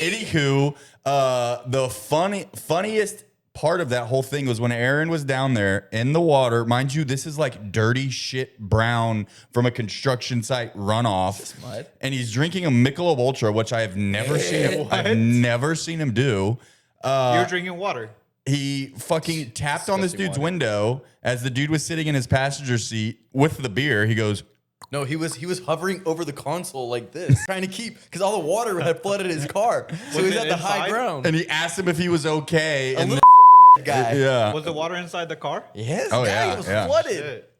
Anywho, the funniest part of that whole thing was when Aaron was down there in the water. Mind you, this is like dirty shit brown from a construction site runoff. And he's drinking a Michelob Ultra, which I have never seen him. I've never seen him do. You're drinking water. He fucking tapped on this dude's window as the dude was sitting in his passenger seat with the beer. He goes, No, he was hovering over the console like this, trying to keep, because all the water had flooded his car. So Was he's it at the high inside? ground. and he asked him if he was okay. And guy. yeah. Was the water inside the car? Yes, Oh, yeah, yeah, it was yeah. flooded. Shit.